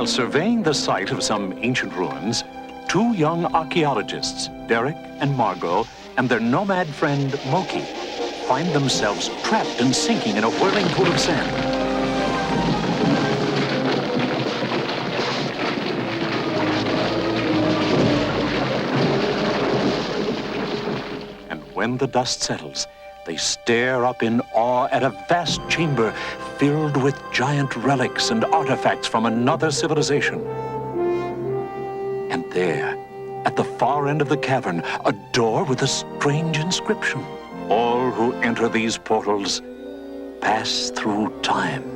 While surveying the site of some ancient ruins, two young archaeologists, Derek and Margot, and their nomad friend, Moki, find themselves trapped and sinking in a whirling pool of sand. When the dust settles, they stare up in awe at a vast chamber filled with giant relics and artifacts from another civilization. And there, at the far end of the cavern, a door with a strange inscription. All who enter these portals pass through time.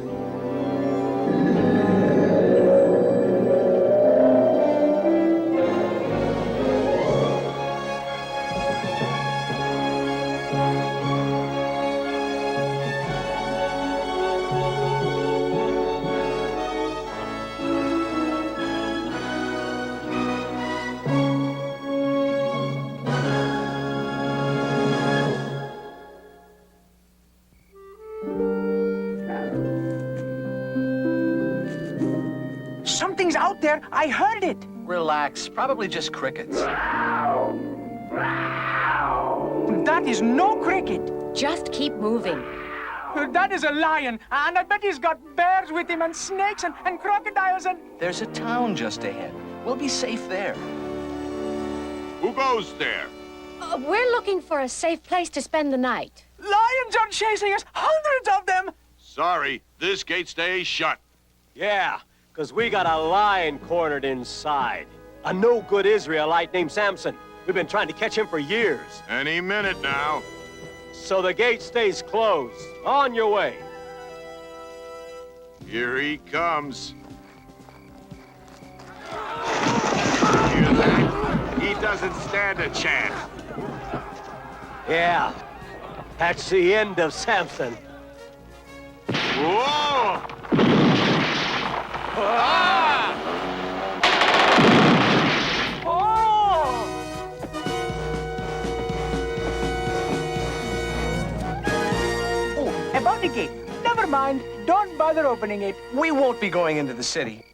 Something's out there. I heard it. Relax. Probably just crickets. That is no cricket. Just keep moving. That is a lion, and I bet he's got bears with him, and snakes, and crocodiles, and... There's a town just ahead. We'll be safe there. Who goes there? We're looking for a safe place to spend the night. Lions are chasing us, hundreds of them. Sorry, this gate stays shut. Yeah, because we got a lion cornered inside. A no-good Israelite named Samson. We've been trying to catch him for years. Any minute now. So the gate stays closed. On your way. Here he comes. Hear that? He doesn't stand a chance. Yeah, that's the end of Samson. Whoa! Ah! Oh! Oh, about the gate. Never mind. Don't bother opening it. We won't be going into the city.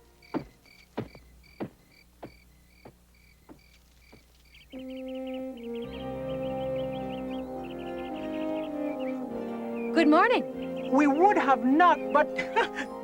Good morning. We would have knocked, but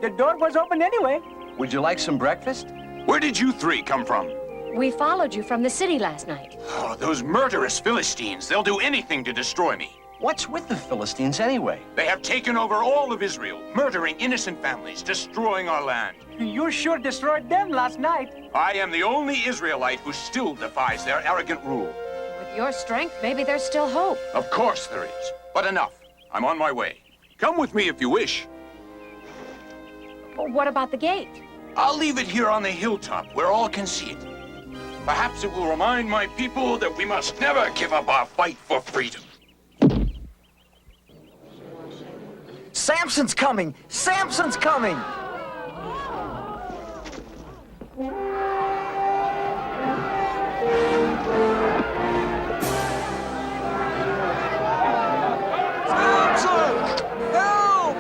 the door was open anyway. Would you like some breakfast? Where did you three come from? We followed you from the city last night. Oh, those murderous Philistines. They'll do anything to destroy me. What's with the Philistines anyway? They have taken over all of Israel, murdering innocent families, destroying our land. You sure destroyed them last night. I am the only Israelite who still defies their arrogant rule. With your strength, maybe there's still hope. Of course there is, but enough. I'm on my way. Come with me if you wish. What about the gate? I'll leave it here on the hilltop where all can see it. Perhaps it will remind my people that we must never give up our fight for freedom. Samson's coming! Samson's coming! Samson! Help!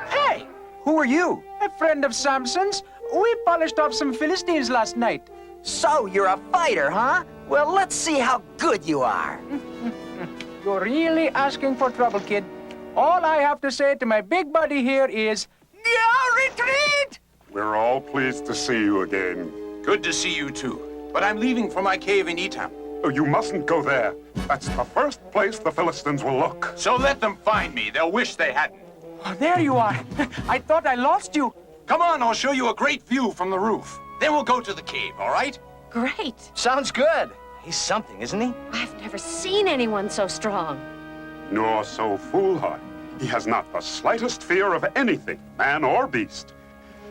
Hey! Who are you? A friend of Samson's. We polished off some Philistines last night. So you're a fighter, huh? Well, let's see how good you are. You're really asking for trouble, kid. All I have to say to my big buddy here is, yeah, retreat! We're all pleased to see you again. Good to see you too. But I'm leaving for my cave in Etam. Oh, you mustn't go there. That's the first place the Philistines will look. So let them find me. They'll wish they hadn't. Oh, there you are. I thought I lost you. Come on, I'll show you a great view from the roof. Then we'll go to the cave, all right? Great. Sounds good. He's something, isn't he? I've never seen anyone so strong. Nor so foolhardy. He has not the slightest fear of anything, man or beast.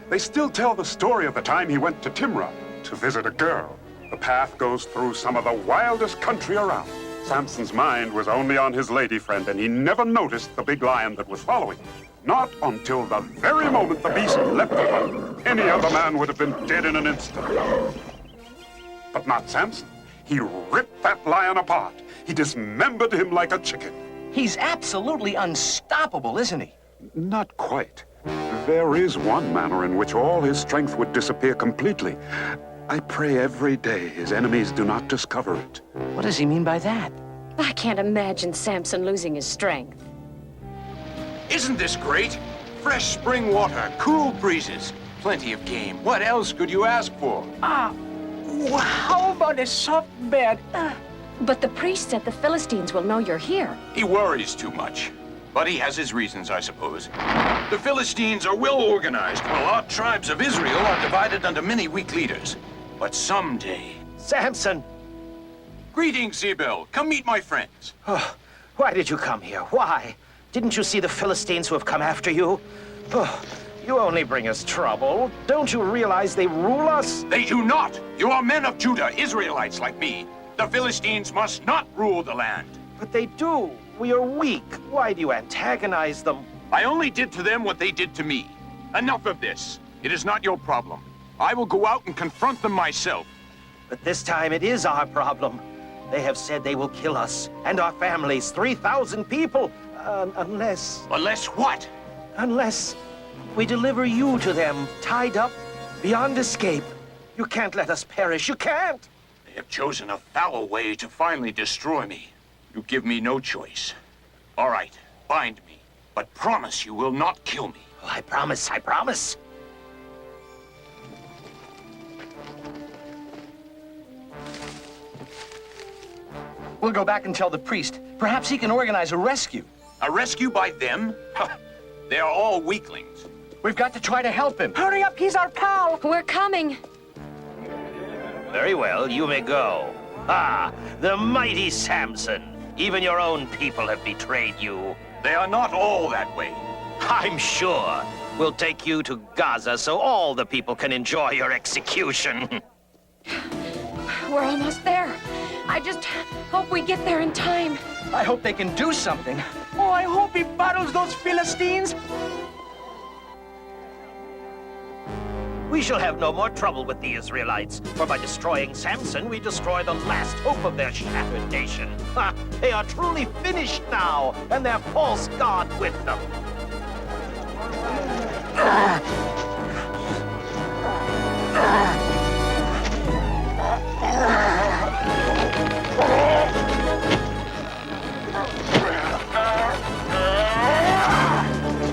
They still tell the story of the time he went to Timrah to visit a girl. The path goes through some of the wildest country around. Samson's mind was only on his lady friend, and he never noticed the big lion that was following. Not until the very moment the beast leapt upon him. Any other man would have been dead in an instant. But not Samson. He ripped that lion apart. He dismembered him like a chicken. He's absolutely unstoppable, isn't he? Not quite. There is one manner in which all his strength would disappear completely. I pray every day his enemies do not discover it. What does he mean by that? I can't imagine Samson losing his strength. Isn't this great? Fresh spring water, cool breezes, plenty of game. What else could you ask for? How about a soft bed? But the priest said the Philistines will know you're here. He worries too much. But he has his reasons, I suppose. The Philistines are well organized, while our tribes of Israel are divided under many weak leaders. But someday... Samson! Greetings, Zebel. Come meet my friends. Oh, why did you come here? Why? Didn't you see the Philistines who have come after you? Oh, you only bring us trouble. Don't you realize they rule us? They do not. You are men of Judah, Israelites like me. The Philistines must not rule the land. But they do. We are weak. Why do you antagonize them? I only did to them what they did to me. Enough of this. It is not your problem. I will go out and confront them myself. But this time it is our problem. They have said they will kill us and our families, 3,000 people, unless... Unless what? Unless we deliver you to them, tied up, beyond escape. You can't let us perish. You can't! They have chosen a foul way to finally destroy me. You give me no choice. All right, bind me, but promise you will not kill me. Oh, I promise, I promise. We'll go back and tell the priest. Perhaps he can organize a rescue. A rescue by them? They are all weaklings. We've got to try to help him. Hurry up, he's our pal. We're coming. Very well, you may go. Ah, the mighty Samson. Even your own people have betrayed you. They are not all that way. I'm sure. We'll take you to Gaza so all the people can enjoy your execution. We're almost there. I just hope we get there in time. I hope they can do something. Oh, I hope he battles those Philistines. We shall have no more trouble with the Israelites, for by destroying Samson, we destroy the last hope of their shattered nation. Ha! They are truly finished now, and their false god with them.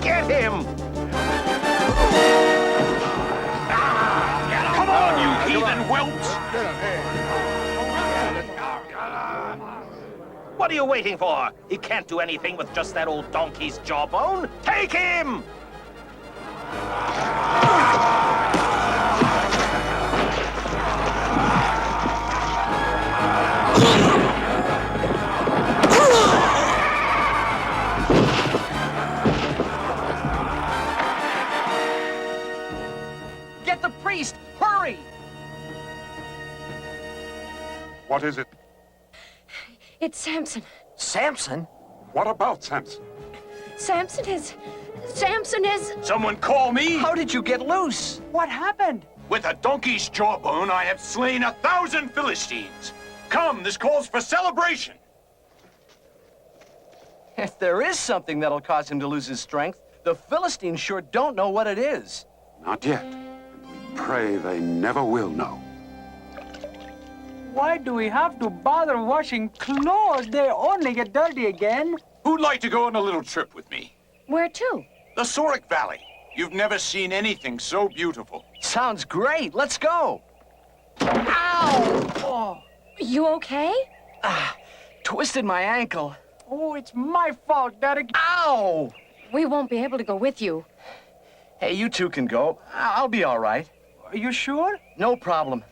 Get him! Come on, you heathen whelps! What are you waiting for? He can't do anything with just that old donkey's jawbone. Take him! Get the priest! Hurry! What is it? It's Samson. Samson? What about Samson? Samson is... Someone call me! How did you get loose? What happened? With a donkey's jawbone, I have slain 1,000 Philistines. Come, this calls for celebration. If there is something that'll cause him to lose his strength, the Philistines sure don't know what it is. Not yet. And we pray they never will know. Why do we have to bother washing clothes? They only get dirty again. Who'd like to go on a little trip with me? Where to? The Sorek Valley. You've never seen anything so beautiful. Sounds great. Let's go. Ow! Oh, You okay? twisted my ankle. Oh, it's my fault, Derek. Ow! We won't be able to go with you. Hey, you two can go. I'll be all right. Are you sure? No problem.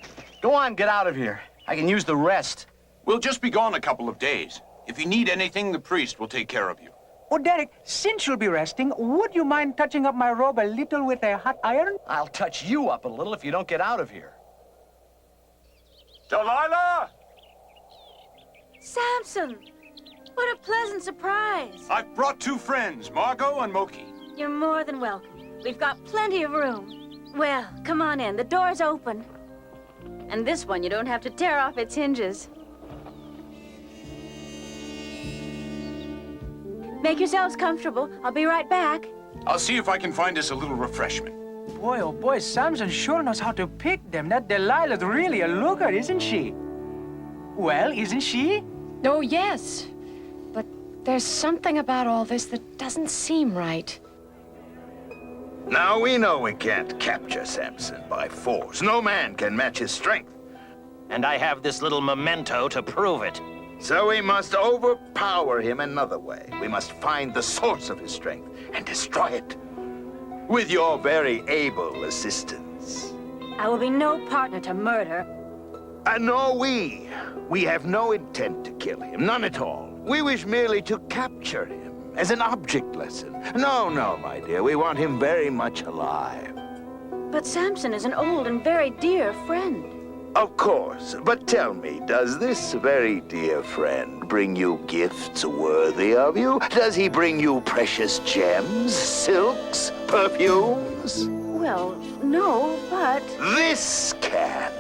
Go on, get out of here. I can use the rest. We'll just be gone a couple of days. If you need anything, the priest will take care of you. Oh, Derek, since you'll be resting, would you mind touching up my robe a little with a hot iron? I'll touch you up a little if you don't get out of here. Delilah! Samson! What a pleasant surprise. I've brought 2 friends, Margot and Moki. You're more than welcome. We've got plenty of room. Well, come on in. The door's open. And this one, you don't have to tear off its hinges. Make yourselves comfortable. I'll be right back. I'll see if I can find us a little refreshment. Boy, oh boy, Samson sure knows how to pick them. That Delilah's really a looker, isn't she? Well, isn't she? Oh, yes. But there's something about all this that doesn't seem right. Now we know we can't capture Samson by force. No man can match his strength. And I have this little memento to prove it. So we must overpower him another way. We must find the source of his strength and destroy it. With your very able assistance. I will be no partner to murder. Nor we. We have no intent to kill him, none at all. We wish merely to capture him as an object lesson. No, my dear, we want him very much alive. But Samson is an old and very dear friend. Of course, but tell me, does this very dear friend bring you gifts worthy of you? Does he bring you precious gems, silks, perfumes? Well, no, but... This can.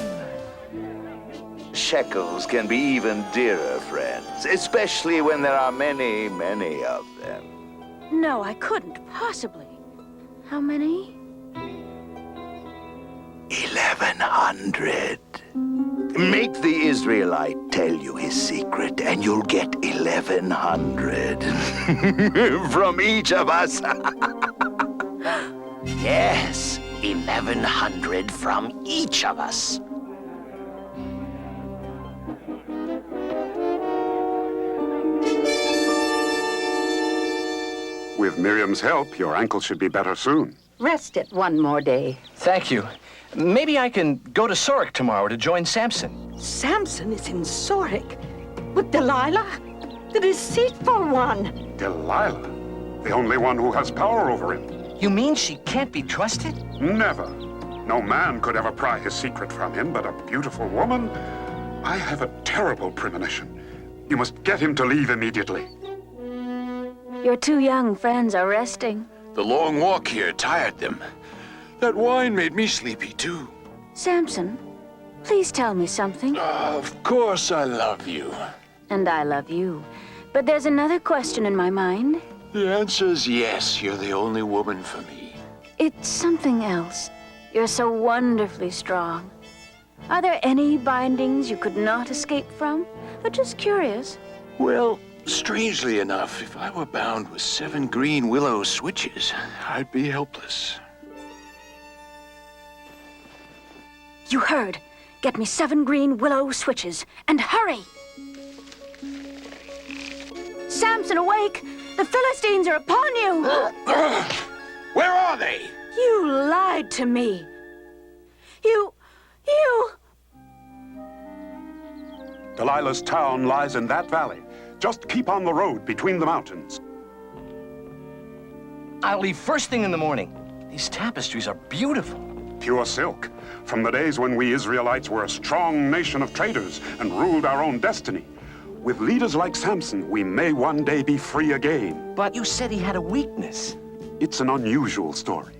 Shekels can be even dearer friends, especially when there are many, many of them. No, I couldn't possibly. How many? 1,100. Make the Israelite tell you his secret, and you'll get 1,100 from each of us. Yes, 1,100 from each of us. With Miriam's help, your ankle should be better soon. Rest it one more day. Thank you. Maybe I can go to Sorek tomorrow to join Samson. Samson is in Sorek with Delilah, the deceitful one. Delilah, the only one who has power over him. You mean she can't be trusted? Never. No man could ever pry his secret from him, but a beautiful woman? I have a terrible premonition. You must get him to leave immediately. Your two young friends are resting. The long walk here tired them. That wine made me sleepy, too. Samson, please tell me something. Of course I love you. And I love you. But there's another question in my mind. The answer is yes, you're the only woman for me. It's something else. You're so wonderfully strong. Are there any bindings you could not escape from? I'm just curious. Well, strangely enough, if I were bound with 7 green willow switches, I'd be helpless. You heard. Get me 7 green willow switches, and hurry! Samson, awake! The Philistines are upon you! Where are they? You lied to me. You... Delilah's town lies in that valley. Just keep on the road between the mountains. I'll leave first thing in the morning. These tapestries are beautiful. Pure silk, from the days when we Israelites were a strong nation of traders and ruled our own destiny. With leaders like Samson, we may one day be free again. But you said he had a weakness. It's an unusual story.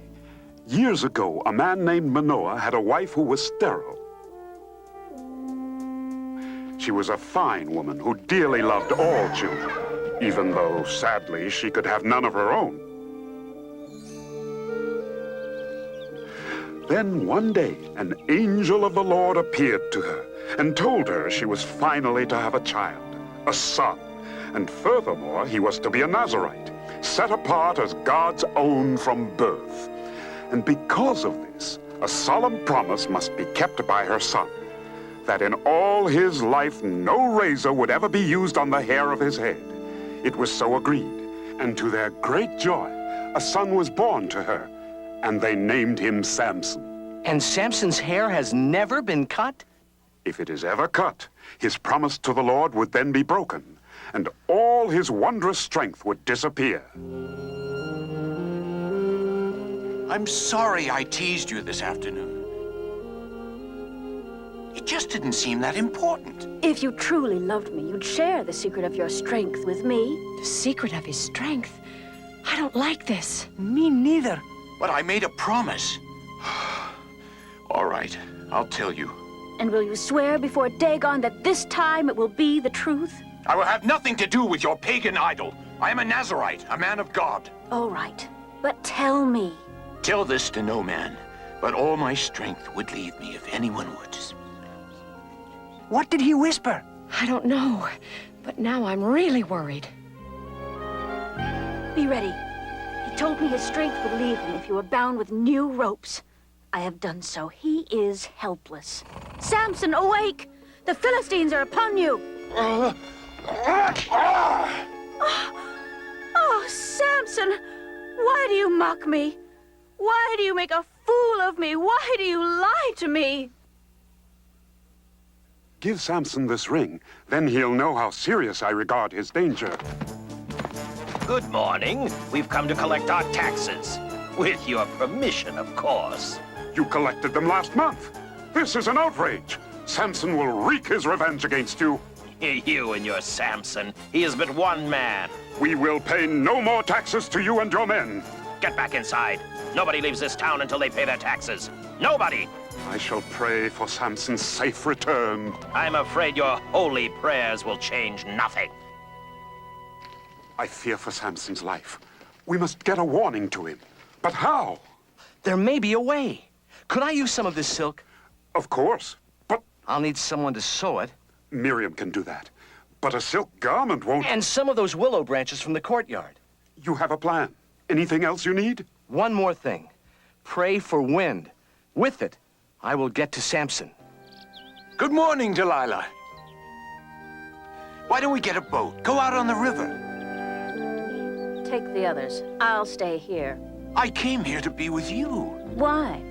Years ago, a man named Manoah had a wife who was sterile. She was a fine woman who dearly loved all children, even though, sadly, she could have none of her own. Then one day, an angel of the Lord appeared to her and told her she was finally to have a child, a son. And furthermore, he was to be a Nazirite, set apart as God's own from birth. And because of this, a solemn promise must be kept by her son, that in all his life no razor would ever be used on the hair of his head. It was so agreed, and to their great joy, a son was born to her, and they named him Samson. And Samson's hair has never been cut? If it is ever cut, his promise to the Lord would then be broken, and all his wondrous strength would disappear. I'm sorry I teased you this afternoon. It just didn't seem that important. If you truly loved me, you'd share the secret of your strength with me. The secret of his strength? I don't like this. Me neither. But I made a promise. All right, I'll tell you. And will you swear before Dagon that this time it will be the truth? I will have nothing to do with your pagan idol. I am a Nazarite, a man of God. All right, but tell me. Tell this to no man, but all my strength would leave me if anyone would. What did he whisper? I don't know, but now I'm really worried. Be ready. He told me his strength would leave him if you were bound with new ropes. I have done so. He is helpless. Samson, awake! The Philistines are upon you! Oh, Samson! Why do you mock me? Why do you make a fool of me? Why do you lie to me? Give Samson this ring, then he'll know how serious I regard his danger. Good morning. We've come to collect our taxes. With your permission, of course. You collected them last month. This is an outrage. Samson will wreak his revenge against you. You and your Samson. He is but one man. We will pay no more taxes to you and your men. Get back inside. Nobody leaves this town until they pay their taxes. Nobody! I shall pray for Samson's safe return. I'm afraid your holy prayers will change nothing. I fear for Samson's life. We must get a warning to him. But how? There may be a way. Could I use some of this silk? Of course, but I'll need someone to sew it. Miriam can do that. But a silk garment won't... And some of those willow branches from the courtyard. You have a plan. Anything else you need? One more thing. Pray for wind. With it, I will get to Samson. Good morning, Delilah. Why don't we get a boat? Go out on the river. Take the others. I'll stay here. I came here to be with you. Why?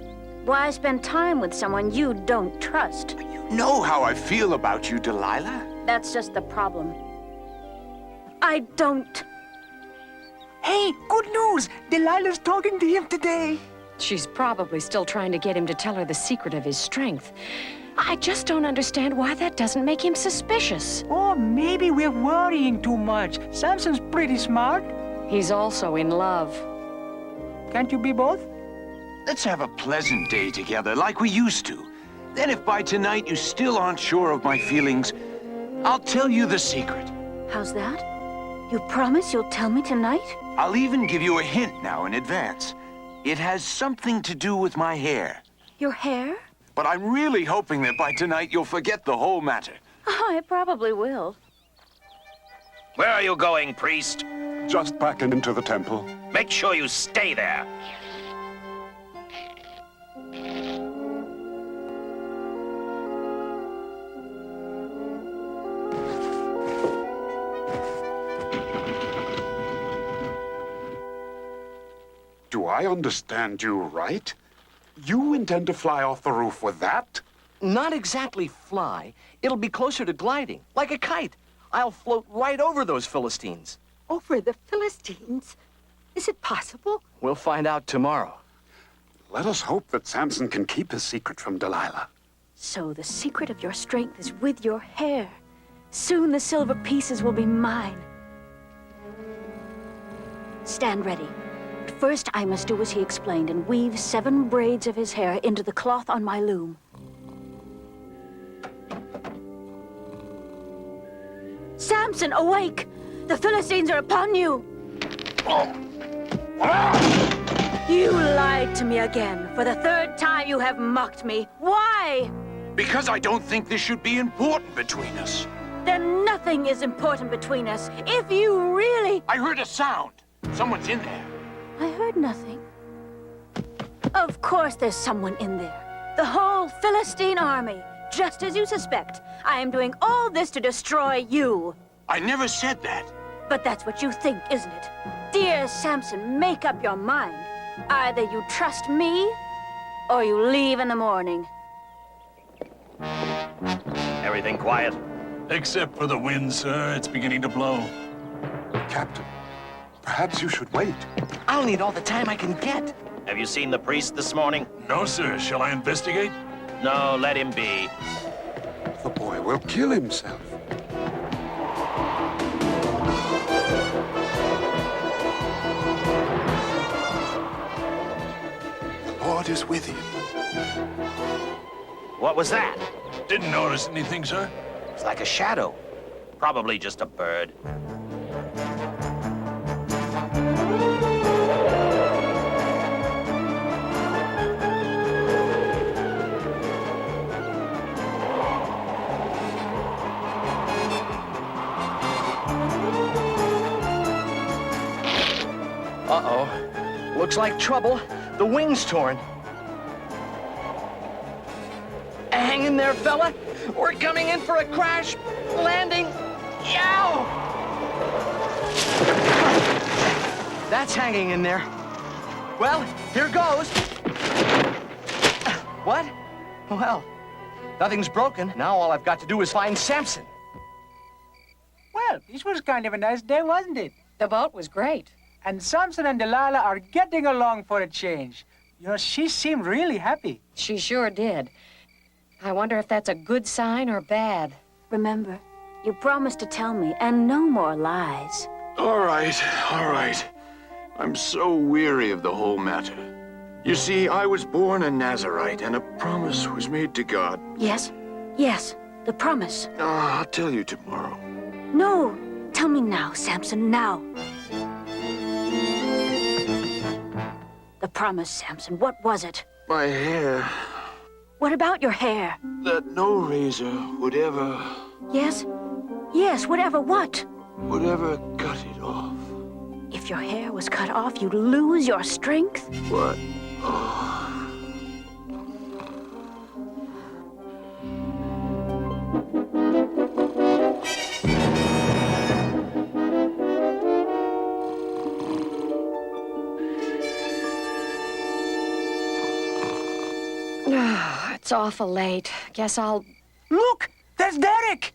Why spend time with someone you don't trust? You know how I feel about you, Delilah. That's just the problem. I don't. Hey, good news! Delilah's talking to him today. She's probably still trying to get him to tell her the secret of his strength. I just don't understand why that doesn't make him suspicious. Oh, maybe we're worrying too much. Samson's pretty smart. He's also in love. Can't you be both? Let's have a pleasant day together, like we used to. Then if by tonight you still aren't sure of my feelings, I'll tell you the secret. How's that? You promise you'll tell me tonight? I'll even give you a hint now in advance. It has something to do with my hair. Your hair? But I'm really hoping that by tonight you'll forget the whole matter. Oh, I probably will. Where are you going, priest? Just back into the temple. Make sure you stay there. Do I understand you right? You intend to fly off the roof with that? Not exactly fly. It'll be closer to gliding, like a kite. I'll float right over those Philistines. Over the Philistines? Is it possible? We'll find out tomorrow. Let us hope that Samson can keep his secret from Delilah. So the secret of your strength is with your hair. Soon the silver pieces will be mine. Stand ready. But first I must do as he explained and weave 7 braids of his hair into the cloth on my loom. Samson, awake! The Philistines are upon you! You lied to me again. For the 3rd time you have mocked me. Why? Because I don't think this should be important between us. Then nothing is important between us. If you really... I heard a sound. Someone's in there. I heard nothing. Of course there's someone in there. The whole Philistine army. Just as you suspect. I am doing all this to destroy you. I never said that. But that's what you think, isn't it? Dear Samson, make up your mind. Either you trust me, or you leave in the morning. Everything quiet? Except for the wind, sir. It's beginning to blow. Captain, perhaps you should wait. I'll need all the time I can get. Have you seen the priest this morning? No, sir. Shall I investigate? No, let him be. The boy will kill himself. is with him. What was that? Didn't notice anything, sir. It's like a shadow. Probably just a bird. Uh-oh. Looks like trouble. The wing's torn. Hang in there, fella. We're coming in for a crash landing. Yow! That's hanging in there. Well, here goes. What? Well, nothing's broken. Now all I've got to do is find Samson. Well, this was kind of a nice day, wasn't it? The boat was great. And Samson and Delilah are getting along for a change. You know, she seemed really happy. She sure did. I wonder if that's a good sign or bad. Remember, you promised to tell me, and no more lies. All right, all right. I'm so weary of the whole matter. You see, I was born a Nazarite, and a promise was made to God. Yes, yes, the promise. I'll tell you tomorrow. No, tell me now, Samson, now. The promise, Samson, what was it? My hair, What about your hair? that no razor would ever Yes, yes, whatever what? cut it off. If your hair was cut off, you'd lose your strength? What? It's awful late. Guess I'll... Look, there's Derek.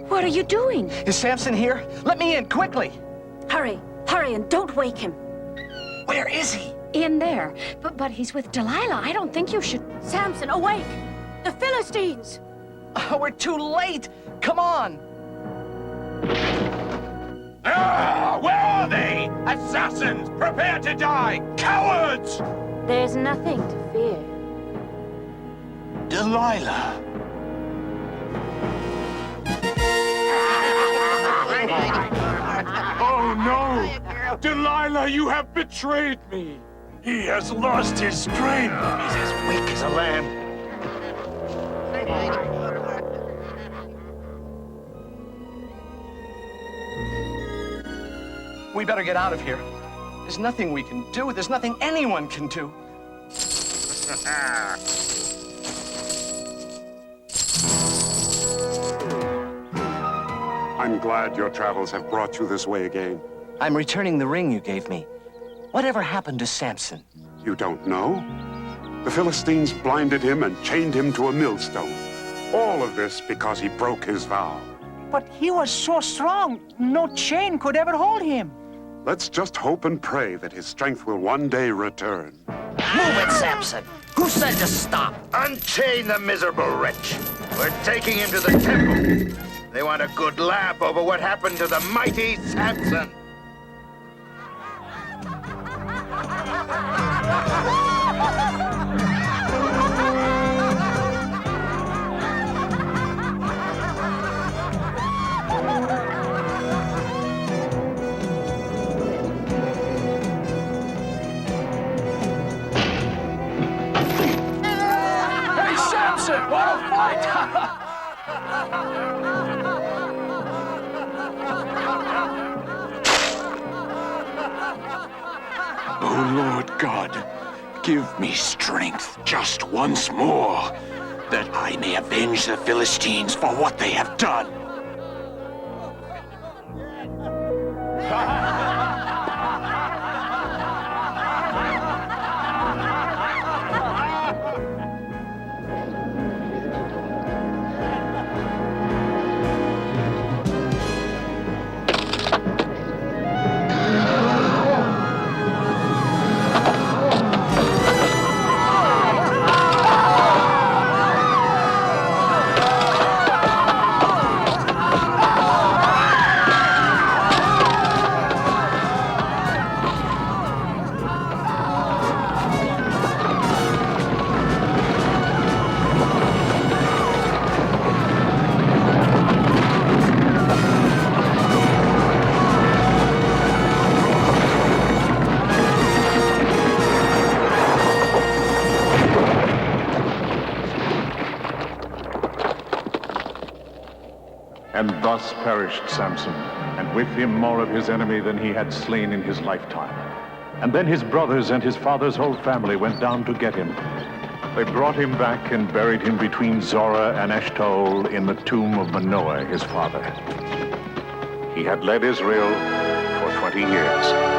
What are you doing? Is Samson here? Let me in, quickly. Hurry, hurry, and don't wake him. Where is he? In there. But he's with Delilah. I don't think you should... Samson, awake! The Philistines! Oh, we're too late. Come on. Where are they? Assassins! Prepare to die! Cowards! There's nothing to fear. Delilah. Oh, no! Delilah, you have betrayed me. He has lost his strength. He's as weak as a lamb. We better get out of here. There's nothing we can do. There's nothing anyone can do. I'm glad your travels have brought you this way again. I'm returning the ring you gave me. Whatever happened to Samson? You don't know? The Philistines blinded him and chained him to a millstone. All of this because he broke his vow. But he was so strong, no chain could ever hold him. Let's just hope and pray that his strength will one day return. Move it, Samson. Who said to stop? Unchain the miserable wretch. We're taking him to the temple. They want a good laugh over what happened to the mighty Samson. Hey, Samson, what a fight! Oh, Lord God, give me strength just once more, that I may avenge the Philistines for what they have done. And thus perished Samson, and with him more of his enemy than he had slain in his lifetime. And then his brothers and his father's whole family went down to get him. They brought him back and buried him between Zorah and Eshtaol in the tomb of Manoah, his father. He had led Israel for 20 years.